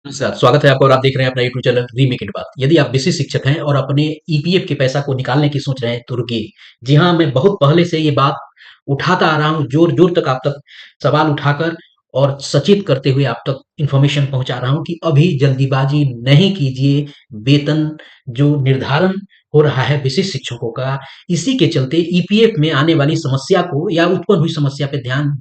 नमस्कार, स्वागत है आपका और आप देख रहे हैं अपना यूट्यूब चैनल रीमेक इट बात। यदि आप विशिष्ट शिक्षक हैं और अपने ईपीएफ के पैसा को निकालने की सोच रहे हैं तो रुकिए। जी हाँ, मैं बहुत पहले से ये बात उठाता आ रहा हूँ, जोर-जोर तक आप तक सवाल उठाकर और सचेत करते हुए आप तक इन्फॉर्मेशन पहुँचा रहा हूँ कि अभी जल्दीबाजी नहीं कीजिए। वेतन जो निर्धारण हो रहा है विशिष्ट शिक्षकों का, इसी के चलते ईपीएफ में आने वाली समस्या को या उत्पन्न हुई समस्या पे ध्यान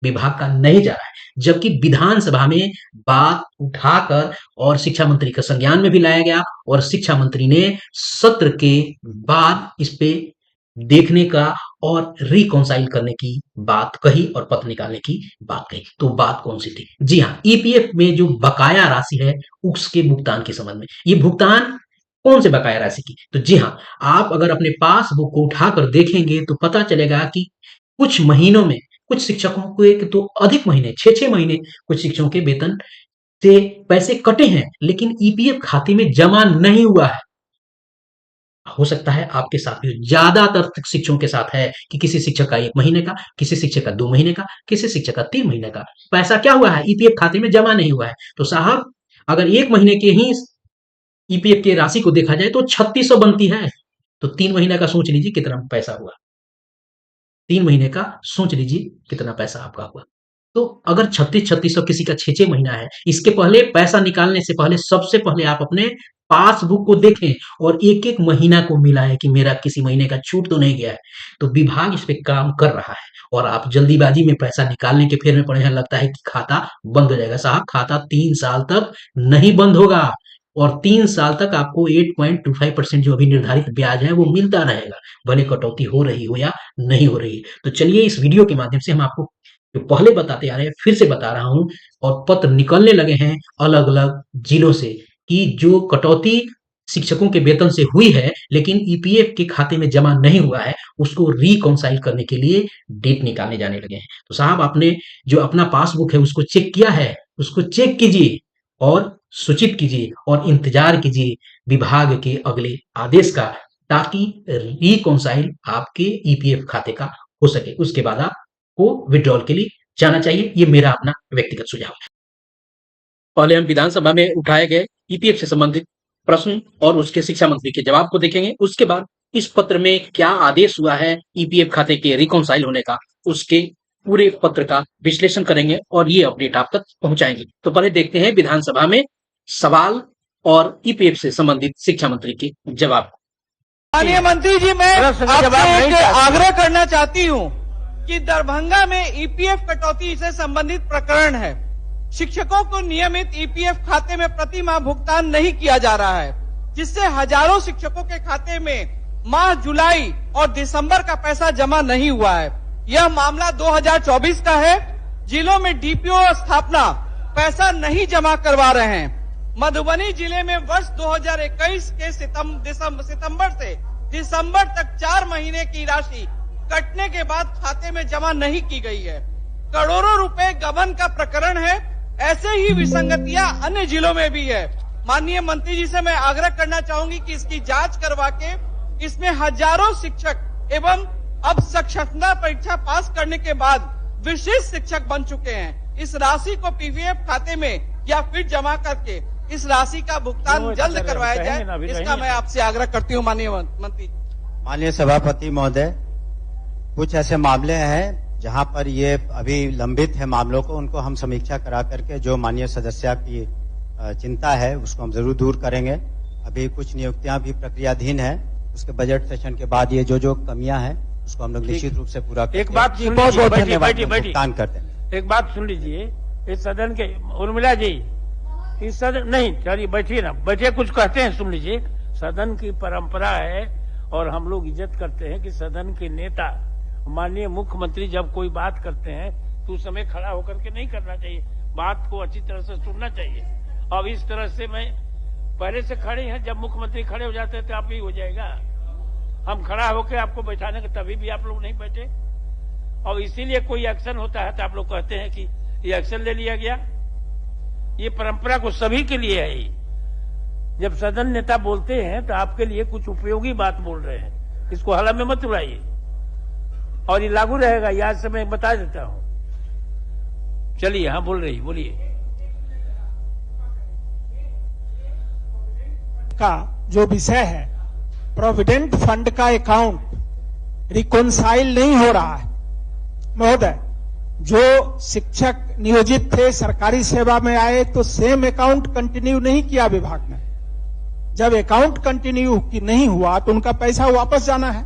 विभाग का नहीं जा रहा है। जबकि विधानसभा में बात उठाकर और शिक्षा मंत्री के संज्ञान में भी लाया गया और शिक्षा मंत्री ने सत्र के बाद इस पे देखने का और रिकॉन्साइल करने की बात कही और पत्र निकालने की बात कही। तो बात कौन-सी थी? जी हाँ, ईपीएफ में जो बकाया राशि है, उसके भुगतान के संबंध में। ये भुगतान कौन से बकाया राशि की? तो जी हाँ, आप अगर अपने पासबुक को उठाकर देखेंगे तो पता चलेगा कि कुछ महीनों में कुछ शिक्षकों को एक तो अधिक महीने 6-6 महीने कुछ शिक्षकों के वेतन से पैसे कटे हैं, लेकिन ईपीएफ खाते में जमा नहीं हुआ है। हो सकता है आपके साथ भी हो। ज़्यादातर शिक्षकों के साथ है कि किसी शिक्षक का 1 महीने का, किसी शिक्षक का 2 महीने का, किसी शिक्षक का 3 महीने का पैसा क्या हुआ है? ईपीएफ खाते में जमा नहीं हुआ है। तो साहब अगर 1 महीने के ही ईपीएफ की राशि को देखा जाए तो 3600 बनती है। तो 3 महीने का सोच लीजिए कितना पैसा हुआ। 3 महीने का सोच लीजिए कितना पैसा आपका हुआ। तो अगर 36-3600 किसी का 6-6 महीना है, इसके पहले पैसा निकालने से पहले सबसे पहले आप अपने पासबुक को देखें और एक-एक महीना को मिलाएँ कि मेरा किसी महीने का छूट तो नहीं गया है। तो विभाग इस पे काम कर रहा है और आप जल्दीबाजी में पैसा निकालने के फेर में पड़े हैं, लगता है कि खाता बंद हो जाएगा। साहब खाता 3 साल तक नहीं बंद होगा और 3 साल तक आपको 8.25% जो अभी निर्धारित ब्याज है, वो मिलता रहेगा, भले कटौती हो रही हो या नहीं हो रही है। तो चलिए इस वीडियो के माध्यम से हम आपको जो पहले बताते आ रहे हैं, फिर से बता रहा हूँ और पत्र निकलने लगे हैं अलग-अलग जिलों से कि जो कटौती शिक्षकों के वेतन से हुई है, लेकिन ईपीएफ के खाते में जमा नहीं हुआ है, उसको रिकॉन्साइल करने के लिए डेट निकालने जाने लगे हैं। तो साहब आपने जो अपना पासबुक है उसको चेक किया है, उसको चेक कीजिए और सूचित कीजिए और इंतजार कीजिए विभाग के अगले आदेश का ताकि रिकॉन्साइल आपके ईपीएफ खाते का हो सके। उसके बाद आपको विथड्रॉल के लिए जाना चाहिए। ये मेरा अपना व्यक्तिगत सुझाव है। पहले हम विधानसभा में उठाए गए ईपीएफ से संबंधित प्रश्न और उसके शिक्षा मंत्री के जवाब को देखेंगे। उसके बाद इस पत्र में क्या आदेश हुआ है ईपीएफ खाते के रिकॉन्साइल होने का, उसके पूरे पत्र का विश्लेषण करेंगे और ये अपडेट आप तक पहुंचाएंगे। तो पहले देखते हैं विधानसभा में सवाल और ईपीएफ से संबंधित शिक्षा मंत्री के जवाब। माननीय मंत्री जी, मैं आपसे एक आग्रह करना चाहती हूं कि दरभंगा में ईपीएफ कटौती से संबंधित प्रकरण है। शिक्षकों को नियमित ईपीएफ खाते में प्रति माह भुगतान नहीं किया जा रहा है, जिससे हजारों शिक्षकों के खाते में माह जुलाई और दिसंबर का पैसा जमा नहीं हुआ है। यह मामला 2024 का है। जिलों में डीपीओ स्थापना पैसा नहीं जमा करवा रहे हैं। मधुबनी जिले में वर्ष 2021 के सितंबर से दिसंबर तक 4 महीने की राशि कटने के बाद खाते में जमा नहीं की गई है। करोड़ों रुपए गबन का प्रकरण है। ऐसे ही विसंगतियां अन्य जिलों में भी है। माननीय मंत्री जी से मैं आग्रह करना चाहूंगी कि इसकी जांच करवा के इसमें हजारों शिक्षक एवं अब साक्षरता परीक्षा पास करने के बाद विशिष्ट शिक्षक बन चुके हैं। इस राशि को पीपीएफ खाते में या फिर जमा करके इस राशि का भुगतान जल्द करवाया जाए, इसका मैं आपसे आग्रह करती हूँ माननीय मंत्री। माननीय सभापति महोदय, कुछ ऐसे मामले हैं जहां पर ये अभी लंबित है मामलों को, उनको हम समीक्षा करा करके जो माननीय सदस्य की चिंता है उसको हम जरूर दूर करेंगे। अभी कुछ नियुक्तियां भी प्रक्रियाधीन है, उसके बजट सेशन के बाद ये जो कमियां हैं उसको हम लोग निश्चित रूप से पूरा एक बात सुन बहुत लीजिए, बहुत धन्यवाद भुगतान कर देंगे। एक बात सुन लीजिए, इस सदन के उर्मिला जी, इस सदन नहीं, चलिए बैठिए ना, बैठिए, कुछ कहते हैं सुन लीजिए। सदन की परंपरा है और हम लोग इज्जत करते हैं कि सदन के नेता माननीय मुख्यमंत्री जब कोई बात करते हैं तो उस समय खड़ा होकर के नहीं करना चाहिए, बात को अच्छी तरह से सुनना चाहिए। अब इस तरह से मैं पहले से खड़े हैं, जब मुख्यमंत्री खड़े हो जाते तो आप ही हो जाएगा। हम खड़ा होकर आपको बैठाने के तभी भी आप लोग नहीं बैठे और इसीलिए कोई एक्शन होता है तो आप लोग कहते हैं कि ये एक्शन ले लिया गया। ये परंपरा को सभी के लिए है। जब सदन नेता बोलते हैं तो आपके लिए कुछ उपयोगी बात बोल रहे हैं, इसको हला में मत उड़ाइए और ये लागू रहेगा, याद से मैं बता देता हूं। चलिए, हाँ बोल रही, बोलिए। का जो विषय है, प्रोविडेंट फंड का अकाउंट रिकॉन्साइल नहीं हो रहा है। महोदय, जो शिक्षक नियोजित थे, सरकारी सेवा में आए तो सेम अकाउंट कंटिन्यू नहीं किया विभाग ने। जब अकाउंट कंटिन्यू नहीं हुआ तो उनका पैसा वापस जाना है,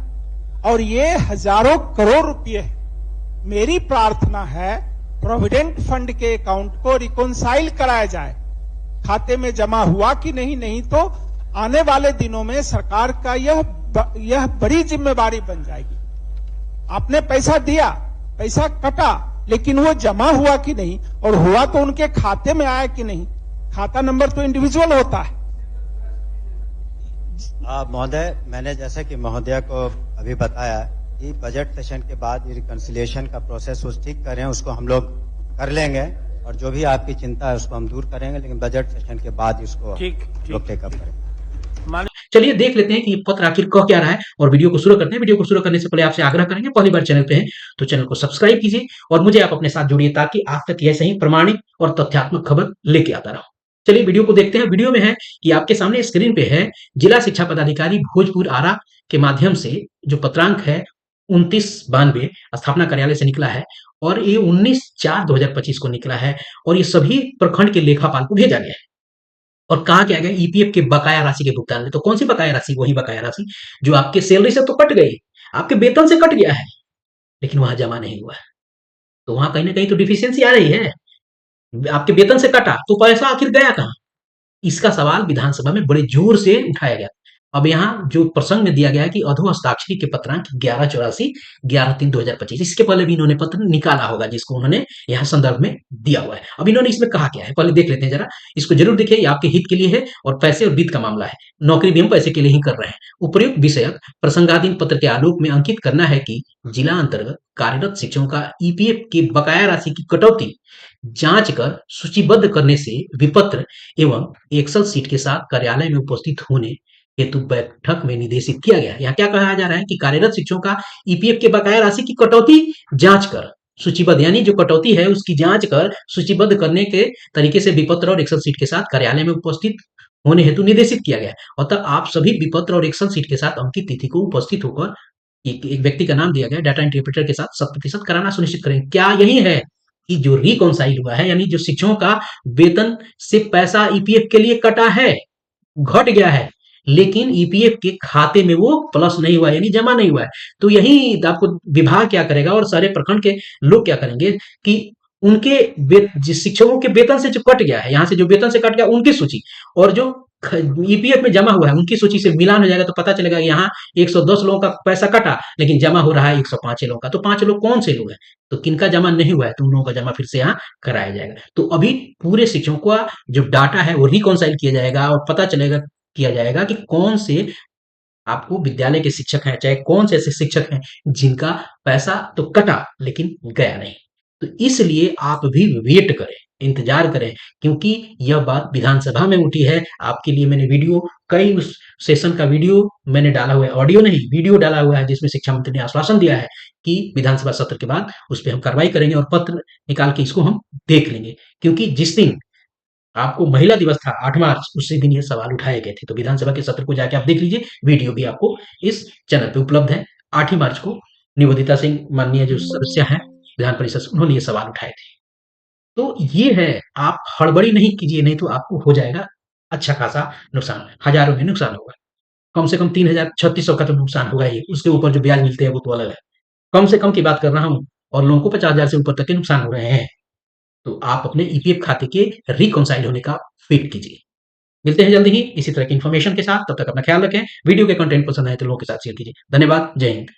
और ये हजारों करोड़ रुपए है। मेरी प्रार्थना है प्रोविडेंट फंड के अकाउंट को रिकॉन्साइल कराया जाए। खाते में जमा हुआ कि नहीं तो आने वाले दिनों में सरकार का यह बड़ी जिम्मेवारी बन जाएगी। आपने पैसा दिया, पैसा कटा, लेकिन वो जमा हुआ कि नहीं, और हुआ तो उनके खाते में आया कि नहीं। खाता नंबर तो इंडिविजुअल होता है। महोदय, मैंने जैसा कि महोदया को अभी बताया कि बजट सेशन के बाद ये रिकंसिलिएशन का प्रोसेस ठीक करें, उसको हम लोग कर लेंगे, और जो भी आपकी चिंता है उसको हम दूर करेंगे, लेकिन बजट सेशन के बाद इसको लोग टेकअप करेंगे। चलिए देख लेते हैं कि ये पत्र आखिर कह क्या रहा है, और वीडियो को शुरू करते हैं। वीडियो को शुरू करने से पहले आपसे आग्रह करेंगे, पहली बार चैनल पे हैं तो चैनल को सब्सक्राइब कीजिए और मुझे आप अपने साथ जोड़िए, ताकि आप तक ऐसे ही प्रमाणिक और तथ्यात्मक खबर लेके आता रहूं। चलिए वीडियो को देखते हैं। वीडियो में है कि आपके सामने स्क्रीन पे है जिला शिक्षा पदाधिकारी भोजपुर आरा के माध्यम से जो पत्रांक है 2992 स्थापना कार्यालय से निकला है, और ये 19/4/2025 को निकला है, और ये सभी प्रखंड के लेखापाल को भेजा गया है। और कहा क्या गया, ईपीएफ के बकाया राशि के भुगतान में। तो कौन सी बकाया राशि? वही बकाया राशि जो आपके सैलरी से तो कट गई, आपके वेतन से कट गया है, लेकिन वहां जमा नहीं हुआ है। तो वहां कहीं ना कहीं तो डिफिशियंसी आ रही है। आपके वेतन से कटा तो पैसा आखिर गया कहां? इसका सवाल विधानसभा में बड़े जोर से उठाया गया। अब यहाँ जो प्रसंग में दिया गया है कि अधो हस्ताक्षरी के पत्रांक 1184 11/3/2025, इसके पहले भी इन्होंने पत्र निकाला होगा, जिसको उन्होंने यहाँ संदर्भ में दिया हुआ है। अब इन्होंने इसमें कहा क्या है, पहले देख लेते हैं जरा। इसको जरूर देखिए, ये आपके हित के लिए है, और पैसे और वित्त का मामला है। नौकरी भी हम पैसे के लिए ही कर रहे हैं। उपर्युक्त विषयक प्रसंगाधीन पत्र के आलोक में अंकित करना है कि जिला अंतर्गत कार्यरत शिक्षकों का ईपीएफ की बकाया राशि की कटौती जांच कर सूचीबद्ध करने से विपत्र एवं एक्सल सीट के साथ कार्यालय में उपस्थित होने हेतु बैठक में निर्देशित किया गया। यहाँ क्या कहा जा रहा है कि कार्यरत शिक्षकों का ईपीएफ के बकाया राशि की कटौती जांच कर सूचीबद्ध, यानी जो कटौती है उसकी जांच कर सूचीबद्ध करने के तरीके से विपत्र और एक्सल सीट के साथ कार्यालय में उपस्थित होने हेतु निर्देशित किया गया। और तब आप सभी विपत्र और एक्सल सीट के साथ अंकित तिथि को उपस्थित होकर एक व्यक्ति का नाम दिया गया, डाटा इंटरप्रेटर के साथ 100% कराना सुनिश्चित करें। क्या यही है कि जो रिकॉन्साइल हुआ है, यानी जो शिक्षकों का वेतन से पैसा ईपीएफ के लिए कटा है, घट गया है, लेकिन ईपीएफ के खाते में वो प्लस नहीं हुआ, यानी जमा नहीं हुआ है। तो यही आपको विभाग क्या करेगा और सारे प्रखंड के लोग क्या करेंगे कि उनके शिक्षकों के वेतन से जो कट गया है, यहाँ से जो वेतन से कट गया उनकी सूची और जो ईपीएफ में जमा हुआ है उनकी सूची से मिलान हो जाएगा, तो पता चलेगा यहाँ 110 लोगों का पैसा कटा, लेकिन जमा हो रहा है 105 लोगों का। तो 5 लोग कौन से लोग हैं? तो किनका जमा नहीं हुआ है, तो उन लोगों का जमा फिर से यहाँ कराया जाएगा। तो अभी पूरे शिक्षकों का जो डाटा है वो रिकॉन्साइल किया जाएगा, और पता चलेगा किया जाएगा कि कौन से आपको विद्यालय के शिक्षक हैं, चाहे कौन से ऐसे शिक्षक हैं जिनका पैसा तो कटा लेकिन गया नहीं। तो इसलिए आप भी वेट करें, इंतजार करें, क्योंकि यह बात विधानसभा में उठी है। आपके लिए मैंने वीडियो, कई उस सेशन का वीडियो मैंने डाला हुआ है, ऑडियो नहीं वीडियो डाला हुआ है, जिसमें शिक्षा मंत्री ने आश्वासन दिया है कि विधानसभा सत्र के बाद उस पर हम कार्रवाई करेंगे और पत्र निकाल के इसको हम देख लेंगे। क्योंकि जिस दिन आपको महिला दिवस था 8 मार्च, उसी दिन ये सवाल उठाए गए थे। तो विधानसभा के सत्र को जाके आप देख लीजिए, वीडियो भी आपको इस चैनल पे उपलब्ध है। 8 ही मार्च को निवेदिता सिंह माननीय जो सदस्य हैं विधान परिषद, उन्होंने ये सवाल उठाए थे। तो ये है, आप हड़बड़ी नहीं कीजिए, नहीं तो आपको हो जाएगा अच्छा खासा नुकसान, हजारों में नुकसान होगा। कम से कम 3,3600 का तो नुकसान होगा ही, उसके ऊपर जो ब्याज मिलते हैं वो तो अलग है। कम से कम की बात कर रहा हूँ, और लोगों को 50,000 से ऊपर तक के नुकसान हो रहे हैं। तो आप अपने ईपीएफ खाते के रिकॉन्साइल होने का वेट कीजिए। मिलते हैं जल्दी ही इसी तरह की इन्फॉर्मेशन के साथ, तब तक अपना ख्याल रखें। वीडियो के कंटेंट पसंद आए तो लोगों के साथ शेयर कीजिए। धन्यवाद, जय हिंद।